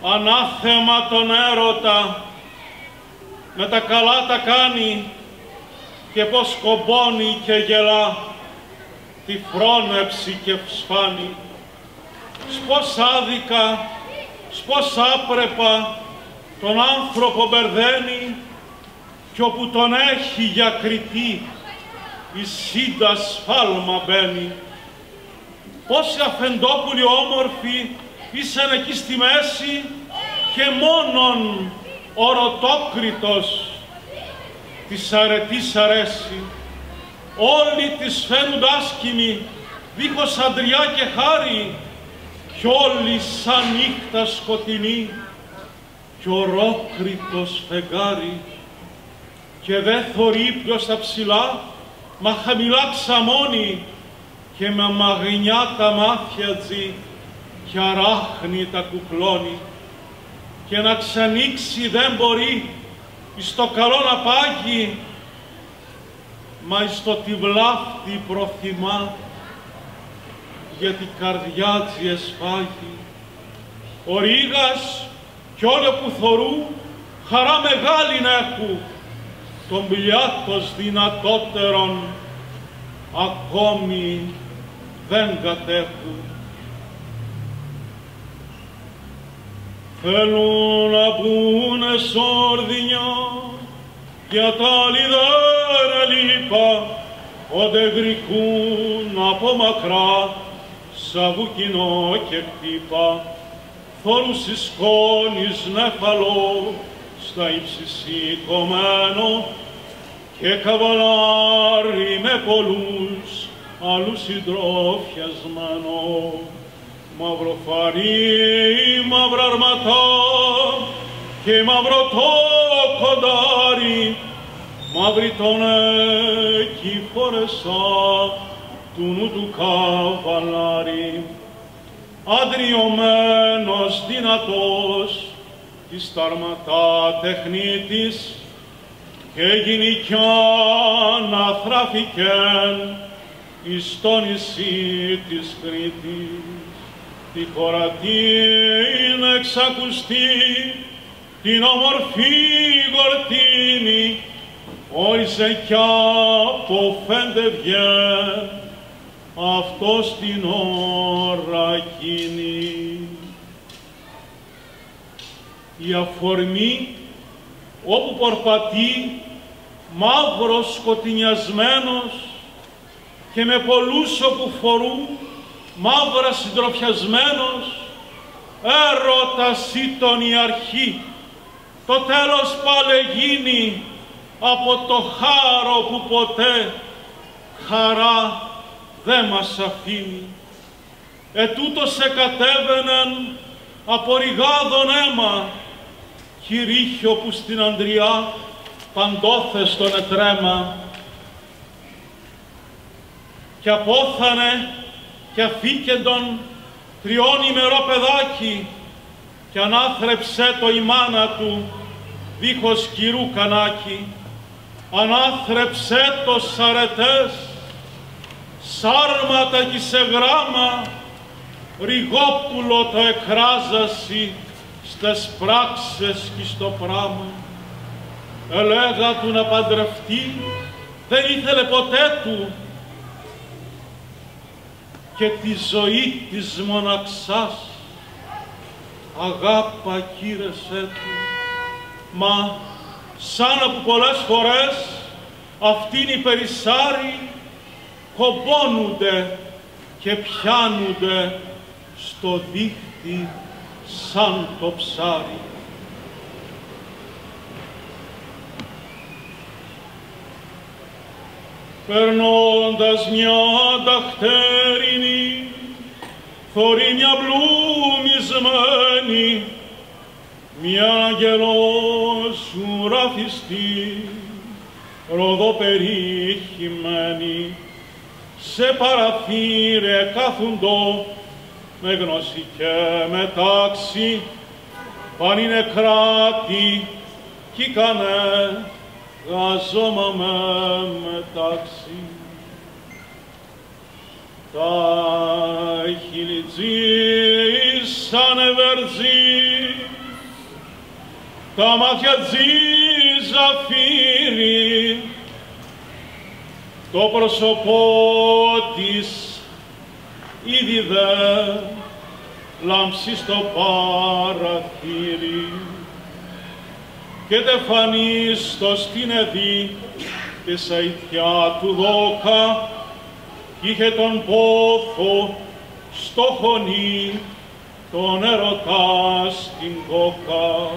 ανάθεμα τον έρωτα, με τα καλά τα κάνει και πως κομπώνει και γελά, τη φρόνεψη και σφάνει. Σπος άδικα, σπος άπρεπα, τον άνθρωπο μπερδαίνει κι όπου τον έχει για κριτή, η σύντα σφάλμα μπαίνει. Πόσοι αφεντόπουλοι όμορφοι ήσαν εκεί στη μέση και μόνον ο ρωτόκριτος της αρετής αρέσει. Όλοι τις φαίνουν άσκημοι, δίχως αντριά και χάρη, κι όλοι σαν νύχτα σκοτεινή κι ορόκριτος φεγγάρι. Και δε θωρεί ποιος τα ψηλά, μα χαμηλά ξαμώνει και με μαγνιά τα μάτια τζι κι αράχνη τα κουκλώνει. Και να ξανοίξει δεν μπορεί, εις το καλό να πάγει, μα εις το τη βλάφτη προθυμά, γιατί καρδιά τζι εσφάγει. Ο Ρήγας κι όλοι που θωρού, χαρά μεγάλην έχου, τον πλιάτος δυνατότερον ακόμη δεν κατέχουν. Θέλουν να μπουνε σόρδινια για τα λιδέρα λίπα, όντε γρικούν από μακρά σαν βουκινό και χτύπα. Θόρουν συσκόνης νεφαλό στα ύψη σηκωμένο και καβαλάρι με πολλούς άλλους συντρόφιασμένο. Μαυροφαρί, μαύρα αρματά και μαύρο το κοντάρι, μαύρη τον εκεί φορεσά του νου του καβαλάρι. Αδριωμένος δυνατός της ταρματά τεχνίτης και γυναικιάν αθράφηκεν εις το νησί της Κρήτης. Τη χωρατήν εξακουστεί την ομορφή γορτίνη, όρισε κι αποφέντε βγαίνει αυτός την ώρα εκείνη. Η αφορμή όπου πορπατεί μαύρος σκοτεινιασμένος και με πολλούς όπου φορούν μαύρα συντροφιασμένος, έρωτας ήταν η αρχή, το τέλος πάλε γίνει από το χάρο που ποτέ χαρά δε μας αφήνει. Ετούτος εκατέβαινεν από ρηγάδον αίμα, κυρίχιο που στην Ανδριά παντόθες τον ετρέμα, και απόθανε και αφήκεντον τριών ημερό παιδάκι και ανάθρεψέ το η μάνα του δίχως κυρού κανάκι. Ανάθρεψέ το σ' αρετές, σάρματα κι σε γράμμα, ρηγόπουλο το εκράζασι στες πράξες κι στο πράμα. Ελέγα του να παντρευτεί, δεν ήθελε ποτέ του, και τη ζωή της μοναξάς αγάπα κύρεσέ του. Μα σαν από πολλές φορές αυτήν οι περισσάροι κομπώνονται και πιάνονται στο δίχτυ σαν το ψάρι. Περνώντας μια ταχτέρινη, θωρεί μια μπλουμισμένη, μια αγγελός ουραφιστή, ροδοπεριχημένη, σε παραθύρε κάθουντο, με γνώση και με τάξη, πάνινε κράτη κι κάνε γαζόμα μεταξύ. Τα χιλιτζή σαν ευερζή τα μάτια ζαφύρι, το πρόσωπό της ήδη δε λάμψει στο παραθύρι και τε φανίστος την εδί και σαϊτιά του δόκα είχε τον πόθο στο χωνί τον ερωτά στην κόκα.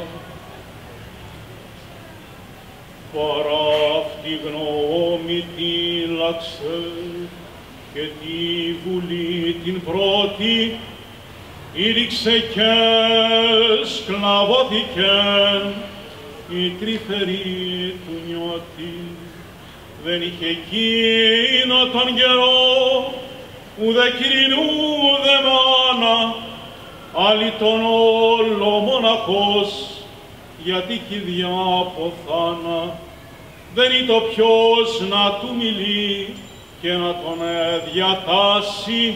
Παρά αυτή γνώμη τήλαξε και τη βουλή την πρώτη ήρυξε και σκλαβώθηκεν η τρυφερή του νιώτη. Δεν είχε εκείνο τον καιρό ουδε κυρήν ουδε μάνα, άλλη τον όλο μοναχός, γιατί κηδιά ποθάνα. Δεν είτο ποιος να του μιλεί και να τον διατάσει,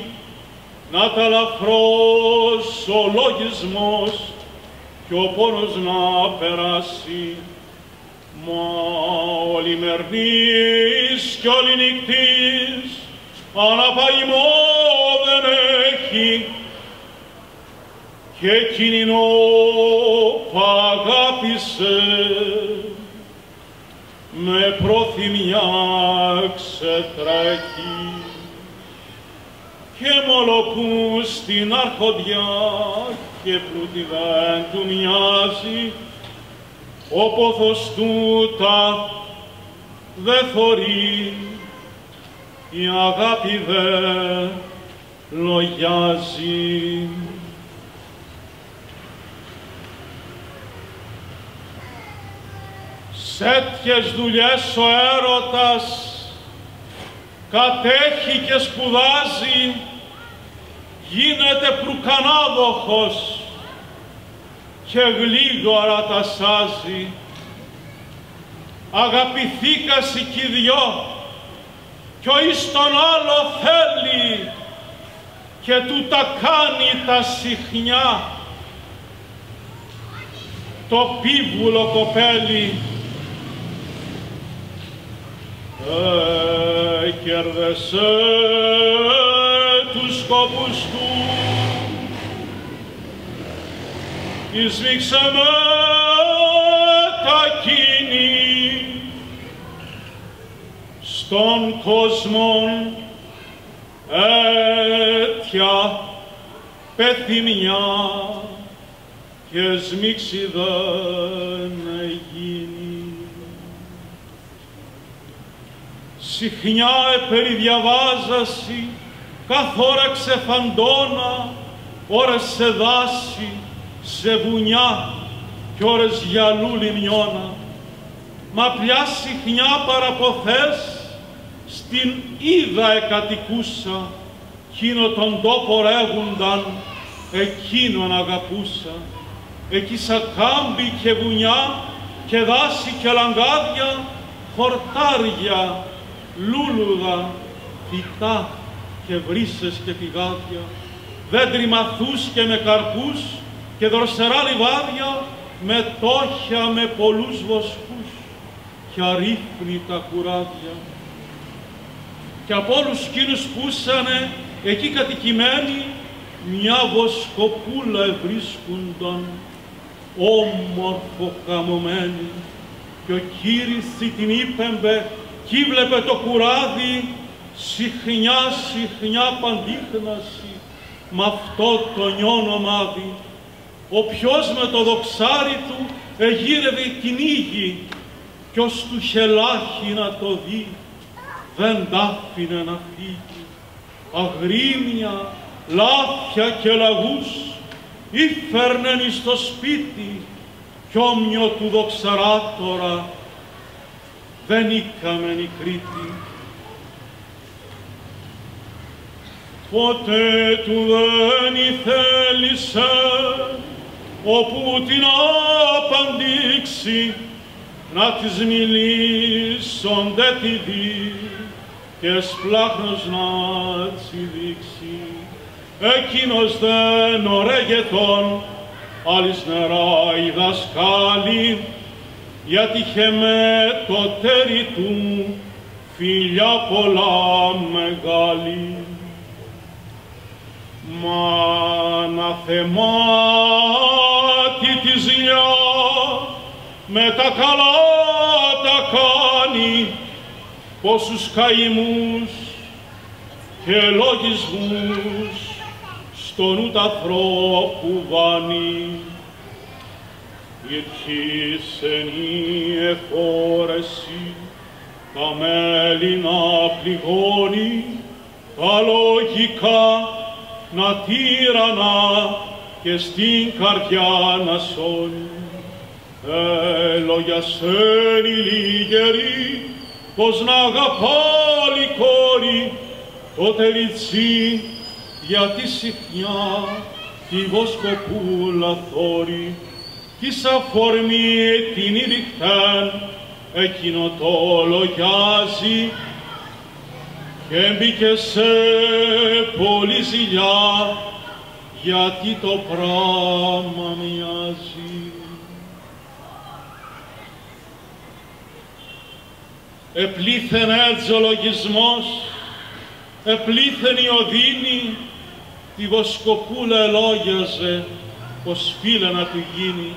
να τα ελαφρώς ο λογισμός και ο πόνος να περάσει. Μα ολημερνής κι οληνυχτής αναπαϊμό δεν έχει, και εκείνο που αγάπησε με προθυμιά ξετρέχει, και μόλο που στην αρχοντιά και πλούτη δεν του μοιάζει, ο πόθος τούτα δε θωρεί, η αγάπη δε λογιάζει. Σ' έτοιες δουλειές ο έρωτας κατέχει και σπουδάζει, γίνεται προυκανάδοχος και γλίγορα τασάζει. Αγαπηθήκασι κι οι δυο κι ο εις τον άλλο θέλει και του τα κάνει τα συχνιά. Το πίβουλο κοπέλι κέρδεσε τους σκοπούς του, εισβήξε με τα κίνη στον κόσμο έτια πεθυμιά και σμίξη δεν γίνει. Συχνιά επεριδιαβάζασι καθ' ώρα ξεφαντώνα, ώρες σε δάση, σε βουνιά κι ώρες γυαλού λιμνιώνα. Μα πια συχνιά παραποθές στην είδα εκατοικούσα, εκείνο τον τόπο ρεύουνταν, εκείνον αγαπούσα. Εκεί σαν κάμπη και βουνιά και δάση και λαγκάδια, χορτάρια, λούλουδα, φυτά και βρύσες και πηγάδια, δέντροι μαθούς και με καρπούς και δροσερά λιβάδια, με τόχια με πολλούς βοσκούς και αρρύθμιτα κουράδια. Και από όλους εκείνους που ήσανε εκεί κατοικημένοι, μια βοσκοπούλα ευρίσκουνταν, όμορφο χαμωμένη, και ο Κύρις την ύπεμπε κι βλέπε το κουράδι, συχνιά παντίχναση, μ' αυτό το νιώνο μάδι. Όποιος με το δοξάρι του εγύρευε κυνήγι, κι ως του χελάχη να το δει, δεν τ' άφηνε να φύγει. Αγρίμια, λάφια και λαγούς ήφερνεν εις το σπίτι, κι όμοιο του δοξαράτορα δεν είχαμεν η Κρήτη. Ποτέ του δεν ηθέλησε όπου την απαντήξει, να της μιλήσονται τη δει και σπλάχνος να τσι δείξει. Εκείνος δεν ωραίγετον άλλης νερά οι δασκάλοι, γιατί είχε με το τέρι του φιλιά πολλά μεγάλη. Μα αναθεμάτη τη ζηλιά με τα καλά τα κάνει, πόσους καημούς και λογισμούς στον ούτ' ανθρώπου βάνει. Ήρχισεν η εφόρεση τα μέλη να πληγώνει, τα λογικά να τύρανα και στην καρδιά να σώνει. Λόγια σένη λιγερή, πως να αγαπάλει κόρη, τότε λιτσί γιατί συχνιά τη βοσκοπούλα θόρη, κι σαν φορμή την ηριχτέν εκείνο το λογιάζει, και μπήκε σε πολύ ζηλιά, γιατί το πράμα μοιάζει. Επλήθεν έτσι ο λογισμός, επλήθεν η οδύνη, τη βοσκοπούλα ελόγιαζε πως φίλε να του γίνει,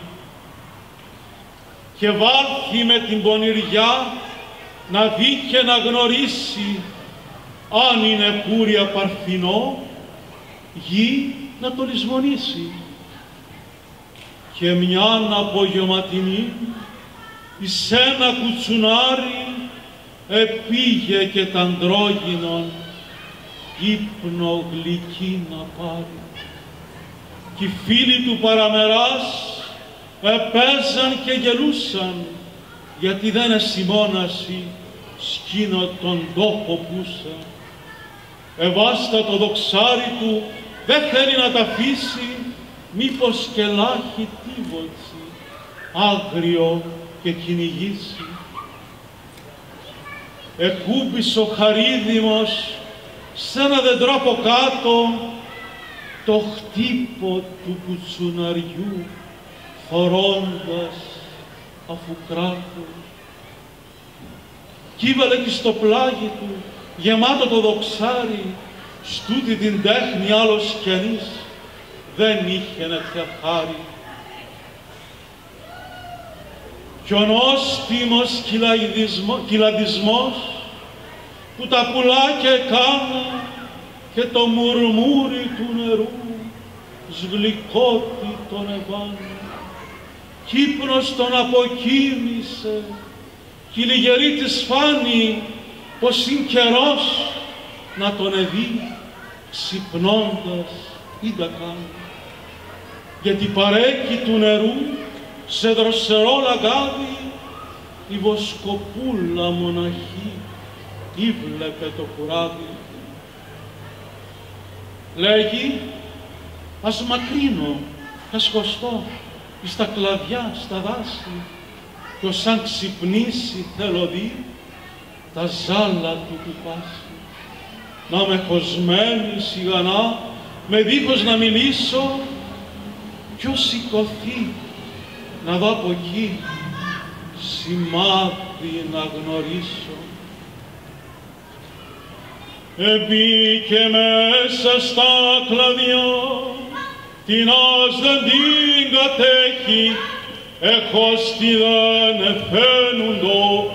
και βάλθη με την πονηριά να δει και να γνωρίσει αν είναι κούρια παρθινό, γη να το λησμονήσει. Και μιαν απογευματινή εις ένα κουτσουνάρι επήγε και τ' ανδρόγυνον ύπνο γλυκή να πάρει. Κι οι φίλοι του παραμεράς επέζαν και γελούσαν, γιατί δεν εσημώνασι σκήνο τον τόπο πούσα. Ευάστατο δοξάρι του δεν θέλει να τα αφήσει, μήπως και λάχει τίβοτσι, άγριο και κυνηγήσει. Εκούμπησε ο χαρίδημος σ' ένα δέντρο από κάτω το χτύπο του κουτσουναριού, θωρώντας αφού κράτο. Κι ύβαλε και στο πλάγι του γεμάτο το δοξάρι, στούτη την τέχνη άλλος κανείς δεν είχε τέτοια χάρη. Κι ο νόστιμος κυλαντισμός που τα πουλάκια έκανα και το μουρμούρι του νερού σγλυκότη τον εβάνε. Κι ύπνος τον αποκοίμησε κι η λιγερή της φάνη πως είναι καιρός να τον εδεί ξυπνώντας ή τα κάνει. Γιατί παρέκει του νερού σε δροσερό λαγάδι η βοσκοπούλα μοναχή ήβλεπε το κουράδι. Λέγει, ας μακρύνω, ας χωστώ εις τα κλαδιά, στα δάση, κι ως αν ξυπνήσει θέλω δει τα ζάλα του πάσει. Να με χωσμένη σιγανά, με δίχως να μιλήσω, κι ως σηκωθεί να δω από εκεί σημάδι να γνωρίσω. Εμπήκε μέσα στα κλαδιά, τινάς δεν την κατέχει, έχως τι δεν εφαίνουντο,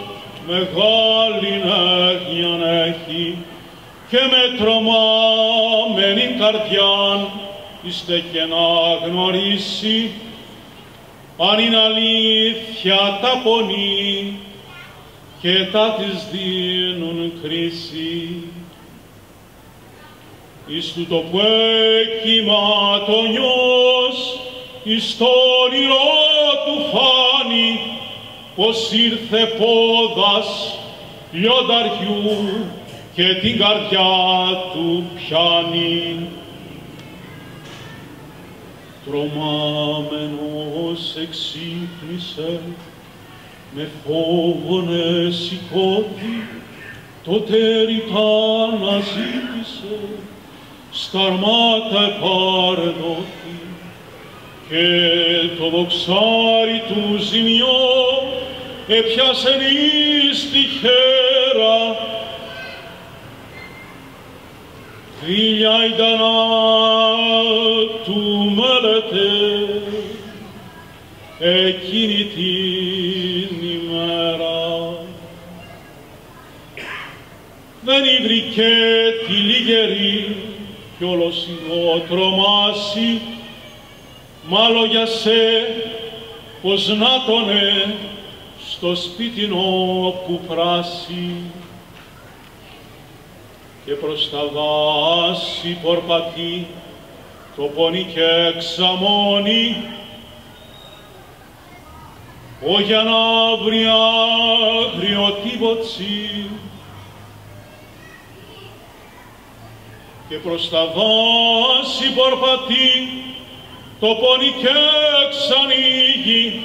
μεγάλη έγνοιαν έχει, και με τρομάμενη καρδιάν είστε και να γνωρίσει, αν είναι αλήθεια τα πονεί και τα της δίνουν κρίση. Εις τούτο που έκυμα το νιός, εις το όνειρο του φάνη, πως ήρθε πόδας λιονταριού και την καρδιά του πιάνει. Τρομάμενος εξύπνησε, με φόβον σηκώτη, το τέρι τα αναζήτησε, στ' αρμάτα επάρε δότη. και το δοξάρι του ζημιό έπιασεν εις τη χέρα, φίλια ήτανα του μέλετε εκείνη την ημέρα. Δεν ήβρηκε τη λιγερή κι όλος εγώ τρομάσει, μάλλον για σε πως να τονε στο σπίτινο που πράσει και προς τα δάση πορπατεί το πόνι και ξαμώνει, ο για να βρει αγριοτύβοτσι και προς τα δάση πορπατεί το πόνι και ξανοίγει,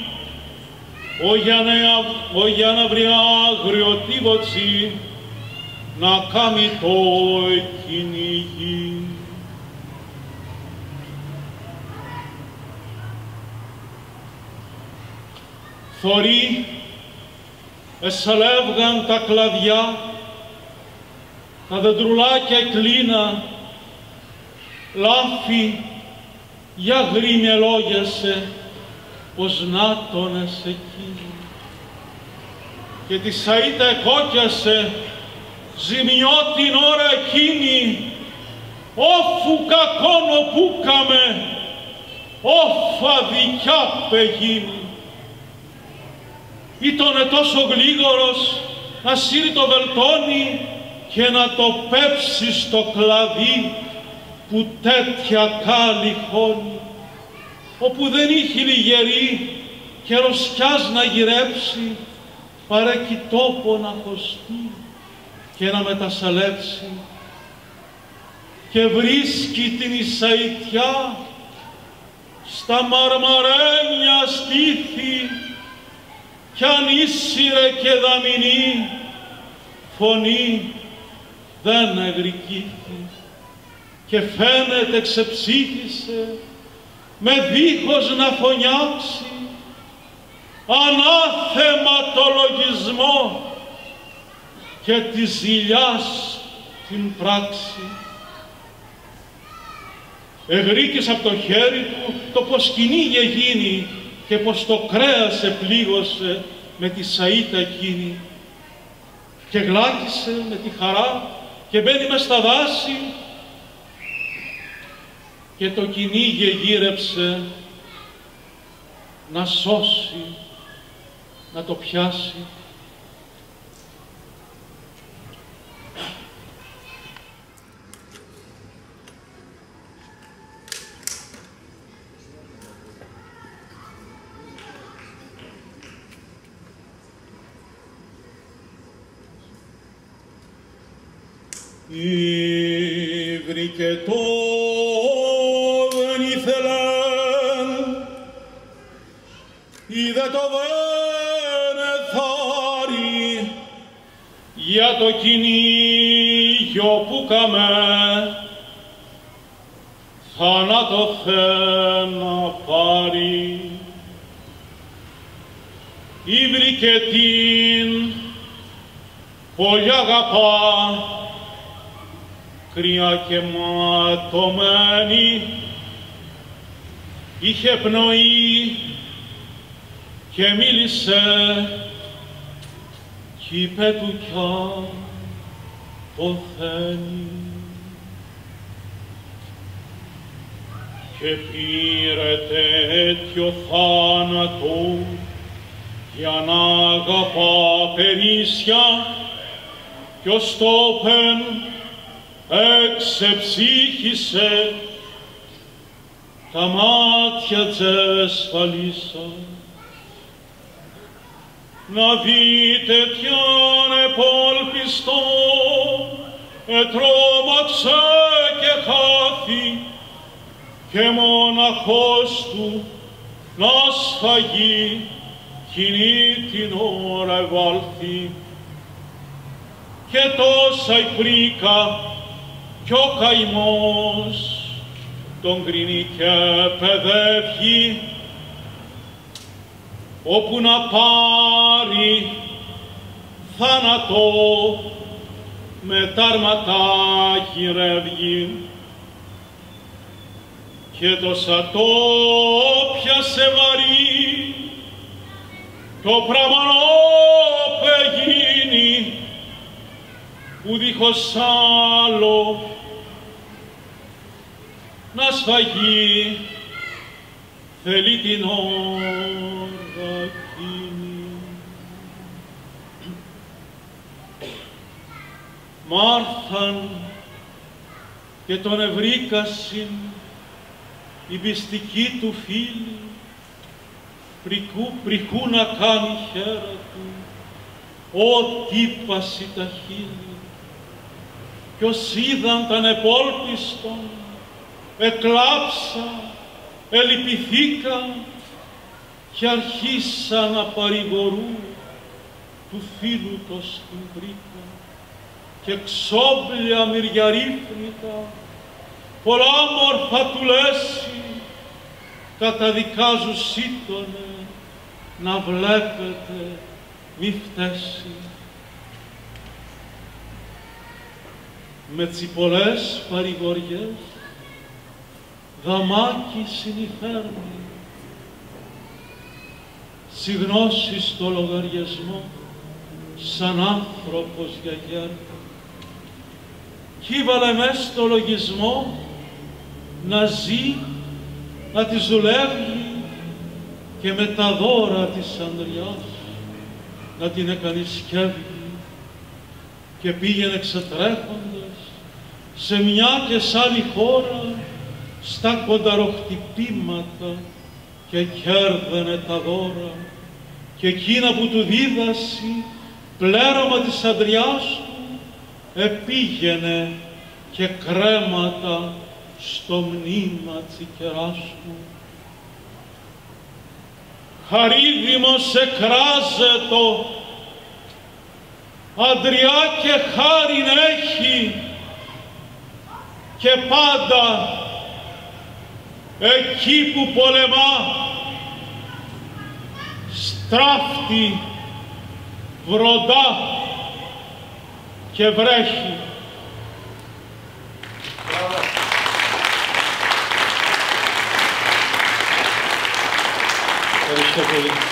ο για να βρει αγριοτύβοτσι να κάνει το κυνήγι. Θωρεί εσαλεύγαν τα κλαδιά, τα δεντρουλάκια κλίνα, λάφη για γρινελόγιασε πως να τόνες εκεί. Και τη σαΐτα εκόκιασε ζημιό την ώρα εκείνη, όφου κακόν οπούκαμε, όφα δικιά πεγίνη. Ήτονε τόσο γλίγορος να σύρει το βελτόνι και να το πέψει στο κλαδί που τέτοια κάλλη χώνει, όπου δεν είχε λιγερή και ροσκιάς να γυρέψει, παρέκει τόπο να χωστεί και να μετασαλέψει. Και βρίσκει την Ισαΐτια στα μαρμαρένια στήθη κι ανίσυρε και δαμηνή φωνή δεν εγρικήθη και φαίνεται ξεψύχησε με δίχως να φωνιάξει ανάθεμα το λογισμό και της ζηλιάς την πράξη. Εγρήκησε από το χέρι του το πως κυνήγε γίνει και πως το κρέας επλήγωσε με τη σαΐτα εκείνη και γλάκησε με τη χαρά και μπαίνει μες στα δάση και το κυνήγε γύρεψε να σώσει, να το πιάσει. Ήβρηκε το δεν ήθελεν, είδε το δεν εθάρει, για το κυνήγιο που καμε, θάνατο θε να πάρει. Ήβρηκε την πολύ αγαπά, κρύα και ματωμένη, είχε πνοή και μίλησε κι είπε του πια ποθαίνει και πήρε τέτοιο θάνατο για να αγαπά περίσσια κι ως τόπεν εξεψύχησε τα μάτια τζεσφαλίσα. Να δείτε ποιον επόλπιστο ετρώμαξε και χάθη και μοναχός του να σφαγεί κοινή την ώρα ευάλθη και τόσα η πρίκα κι ο καημός τον κρίνει και παιδεύει, όπου να πάρει θάνατο με τάρματα γυρεύγει. Και το σατό πιάσε βαρύ, το πραμανό πεγίνει, που δίχως άλλο να σφαγεί θέλει την ώρα εκείνη. Μάρθαν και τον ευρήκασιν η πιστική του φίλη, πρικού να κάνει χέρα του, ό,τι πάσει τα χείλη. Κι ως είδαν τα επόλπιστον, εκλάψα, ελυπηθήκα και αρχίσαν να παρηγορούν του φίλου το στην πρίκα και ξόμπλια μυριαρίφνητα, πολλά μόρφα του λέση, καταδικάζουν σύτωνε να βλέπετε μη φτέσει. Με τσιπολές παρηγοριές δαμάκι συνηφέρνει, συγνώσει στο λογαριασμό σαν άνθρωπος για γέρτα. Κι ήβαλε μες στο λογισμό να ζει, να τη δουλεύει και με τα δώρα της ανδριάς να την έκανε σκεύη, και πήγαινε ξετρέχοντας σε μια και σ' άλλη χώρα στα κονταροχτυπήματα και κέρδαινε τα δώρα, και εκείνα που του δίδαση πλέρωμα της ανδριάς του επήγαινε και κρέματα στο μνήμα τσικεράς του. Χαρίδημος εκράζετο, Ανδριά και χάριν έχει, και πάντα εκεί που πολεμά στράφτη, βροντά και βρέχει. Ευχαριστώ πολύ.